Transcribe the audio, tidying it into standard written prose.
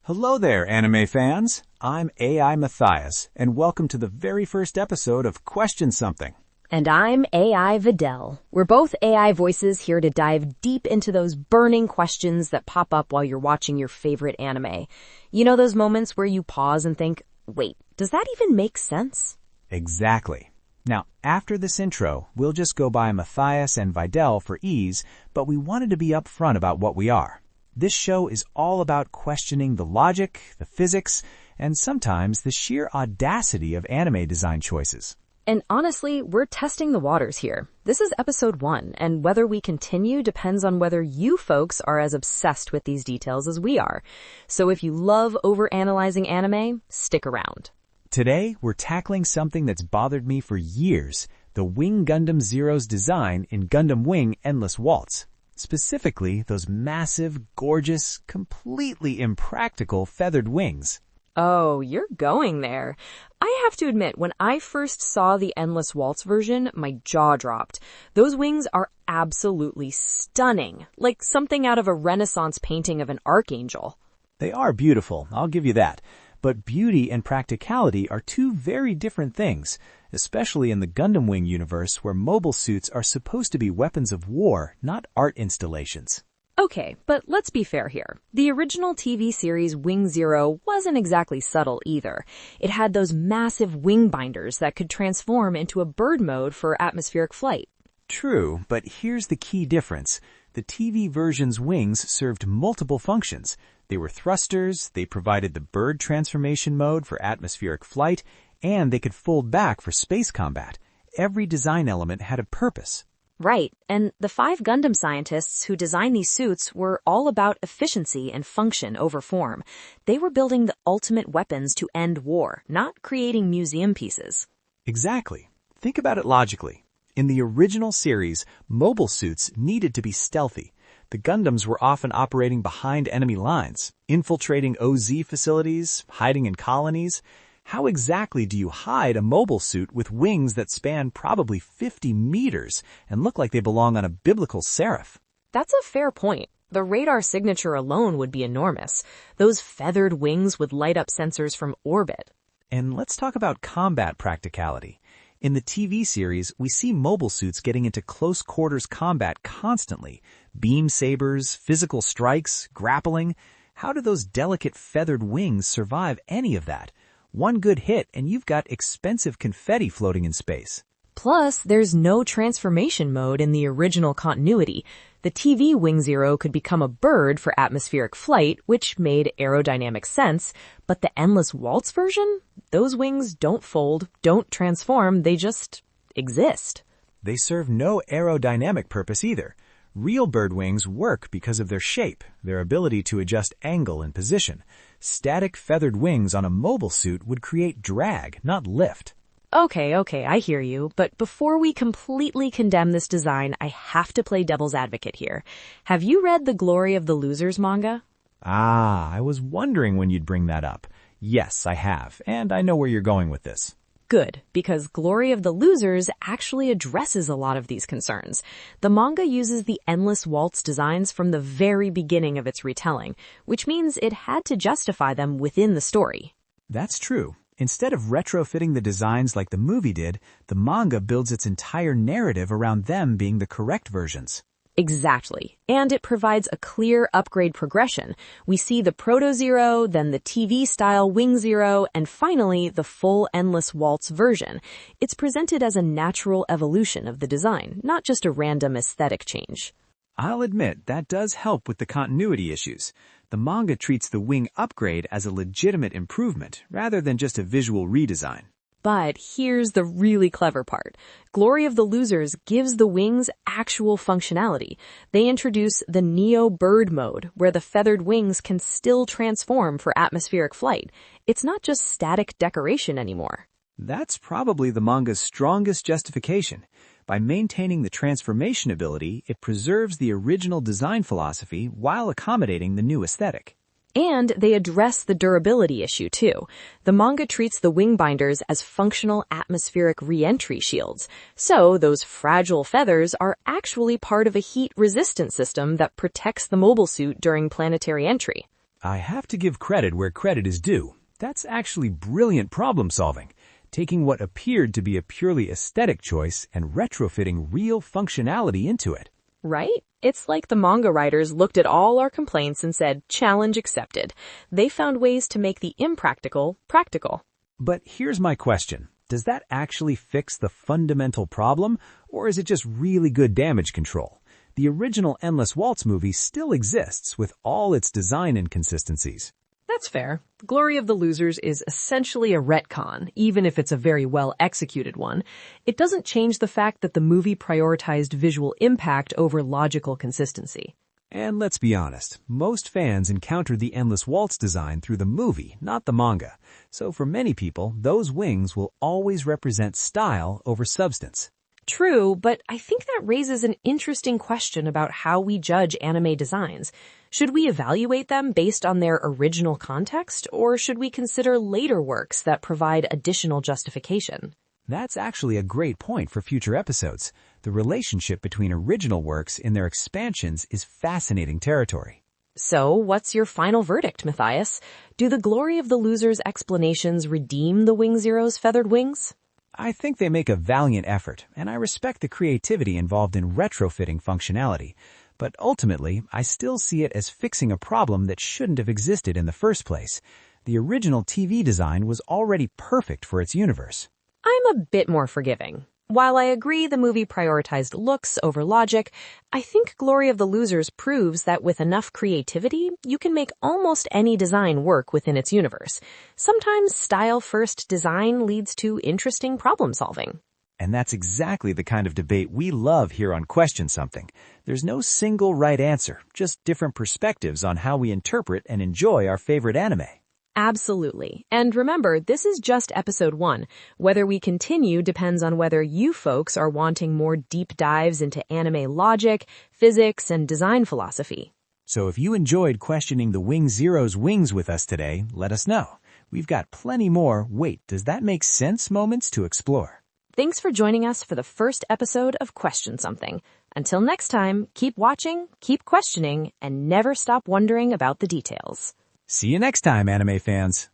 Hello there, anime fans. I'm AI Mathias, and welcome to the very first episode of Question Something. And I'm AI Videl. We're both AI voices here to dive deep into those burning questions that pop up while you're watching your favorite anime. You know those moments where you pause and think, wait, does that even make sense? Exactly. Now, after this intro, we'll just go by Mathias and Videl for ease, but we wanted to be upfront about what we are. This show is all about questioning the logic, the physics, and sometimes the sheer audacity of anime design choices. And honestly, we're testing the waters here. This is episode 1, and whether we continue depends on whether you folks are as obsessed with these details as we are. So if you love overanalyzing anime, stick around. Today, we're tackling something that's bothered me for years, the Wing Gundam Zero's design in Gundam Wing Endless Waltz. Specifically, those massive, gorgeous, completely impractical feathered wings. Oh, you're going there. I have to admit, when I first saw the Endless Waltz version, my jaw dropped. Those wings are absolutely stunning, like something out of a Renaissance painting of an archangel. They are beautiful, I'll give you that. But beauty and practicality are two very different things, especially in the Gundam Wing universe where mobile suits are supposed to be weapons of war, not art installations. Okay, but let's be fair here. The original TV series Wing Zero wasn't exactly subtle either. It had those massive wing binders that could transform into a bird mode for atmospheric flight. True, but here's the key difference. The TV version's wings served multiple functions. They were thrusters, they provided the bird transformation mode for atmospheric flight, and they could fold back for space combat. Every design element had a purpose. Right, and the 5 Gundam scientists who designed these suits were all about efficiency and function over form. They were building the ultimate weapons to end war, not creating museum pieces. Exactly. Think about it logically. In the original series, mobile suits needed to be stealthy. The Gundams were often operating behind enemy lines, infiltrating OZ facilities, hiding in colonies. How exactly do you hide a mobile suit with wings that span probably 50 meters and look like they belong on a biblical seraph? That's a fair point. The radar signature alone would be enormous. Those feathered wings would light up sensors from orbit. And let's talk about combat practicality. In the TV series, we see mobile suits getting into close quarters combat constantly. Beam sabers, physical strikes, grappling. How do those delicate feathered wings survive any of that? One good hit and you've got expensive confetti floating in space. Plus, there's no transformation mode in the original continuity. The TV Wing Zero could become a bird for atmospheric flight, which made aerodynamic sense, but the Endless Waltz version? Those wings don't fold, don't transform, they just exist. They serve no aerodynamic purpose either. Real bird wings work because of their shape, their ability to adjust angle and position. Static feathered wings on a mobile suit would create drag, not lift. Okay, I hear you, but before we completely condemn this design, I have to play devil's advocate here. Have you read the Glory of the Losers manga? I was wondering when you'd bring that up. Yes, I have, and I know where you're going with this. Good, because Glory of the Losers actually addresses a lot of these concerns. The manga uses the Endless Waltz designs from the very beginning of its retelling, which means it had to justify them within the story. That's true. Instead of retrofitting the designs like the movie did, the manga builds its entire narrative around them being the correct versions. Exactly. And it provides a clear upgrade progression. We see the Proto-Zero, then the TV-style Wing Zero, and finally the full Endless Waltz version. It's presented as a natural evolution of the design, not just a random aesthetic change. I'll admit that does help with the continuity issues. The manga treats the wing upgrade as a legitimate improvement, rather than just a visual redesign. But here's the really clever part. Glory of the Losers gives the wings actual functionality. They introduce the Neo Bird mode, where the feathered wings can still transform for atmospheric flight. It's not just static decoration anymore. That's probably the manga's strongest justification. By maintaining the transformation ability, it preserves the original design philosophy while accommodating the new aesthetic. And they address the durability issue too. The manga treats the wing binders as functional atmospheric re-entry shields. So those fragile feathers are actually part of a heat resistant system that protects the mobile suit during planetary entry. I have to give credit where credit is due. That's actually brilliant problem solving, taking what appeared to be a purely aesthetic choice and retrofitting real functionality into it. Right? It's like the manga writers looked at all our complaints and said, challenge accepted. They found ways to make the impractical practical. But here's my question. Does that actually fix the fundamental problem, or is it just really good damage control? The original Endless Waltz movie still exists with all its design inconsistencies. That's fair. Glory of the Losers is essentially a retcon, even if it's a very well-executed one. It doesn't change the fact that the movie prioritized visual impact over logical consistency. And let's be honest, most fans encountered the Endless Waltz design through the movie, not the manga. So for many people, those wings will always represent style over substance. True, but I think that raises an interesting question about how we judge anime designs. Should we evaluate them based on their original context, or should we consider later works that provide additional justification? That's actually a great point for future episodes. The relationship between original works and their expansions is fascinating territory. So, what's your final verdict, Mathias? Do the Glory of the Losers explanations redeem the Wing Zero's feathered wings? I think they make a valiant effort, and I respect the creativity involved in retrofitting functionality. But ultimately, I still see it as fixing a problem that shouldn't have existed in the first place. The original TV design was already perfect for its universe. I'm a bit more forgiving. While I agree the movie prioritized looks over logic, I think Glory of the Losers proves that with enough creativity, you can make almost any design work within its universe. Sometimes style-first design leads to interesting problem-solving. And that's exactly the kind of debate we love here on Question Something. There's no single right answer, just different perspectives on how we interpret and enjoy our favorite anime. Absolutely. And remember, this is just episode 1. Whether we continue depends on whether you folks are wanting more deep dives into anime logic, physics, and design philosophy. So if you enjoyed questioning the Wing Zero's wings with us today, let us know. We've got plenty more "wait, does that make sense?" moments to explore. Thanks for joining us for the first episode of Question Something. Until next time, keep watching, keep questioning, and never stop wondering about the details. See you next time, anime fans.